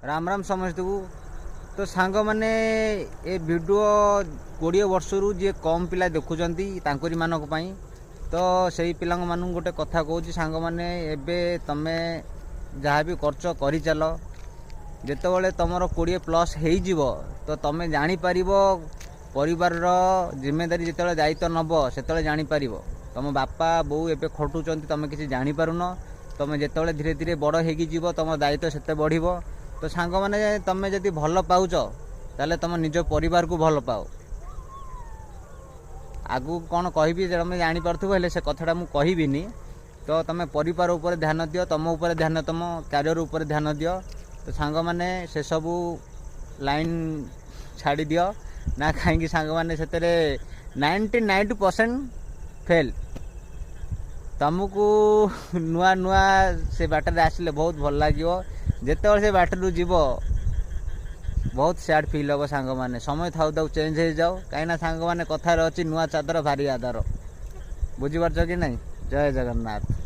राम राम समस्त को। तो सांग मैंने ए वीडियो 20 वर्ष रु जी कम पिला देखुंट तांकरी मानक पई। तो सही पिला मान गोटे कथा कहूँ सांग मैंने एबे तमे जहाँ भी खर्च कर चल जितेबाला तुमर 20+ हो तो तुम जापर परिवार जिम्मेदारी जिते दायित्व नब से जापर तुम बापा बो ए खटुंट तुम किसी जापारुन तुम जिते धीरे धीरे बड़ हो तुम दायित्व से बढ़। तो सांग मैंने तुम जदि भल पाउच ताले तुम निज परिवार को भल पाओ। आगु कौन कहबी तुम जापार्थो हेल्ले से कथाटा मुझे कहबिनी। तो तुम परिवार उपर ध्यान दियो, तुम उपर ध्यान, तुम कैरियर उपर ध्यान दियो। तो सांग मैंने से सबू लाइन छाड़ी दियो ना कहीं सांग मैंने से 99% फेल। तुमको नुआ नुआ से बाटर आसिले बहुत भल लगे जिते से बाटर जीव बहुत सैड फिल हम सांग मैंने समय थाउ थाउ चेंज हो जाओ कहीं सांग मैंने कथार अच्छी नुआ चादर भारी आधार बुझीपार कि नहीं। जय जगन्नाथ।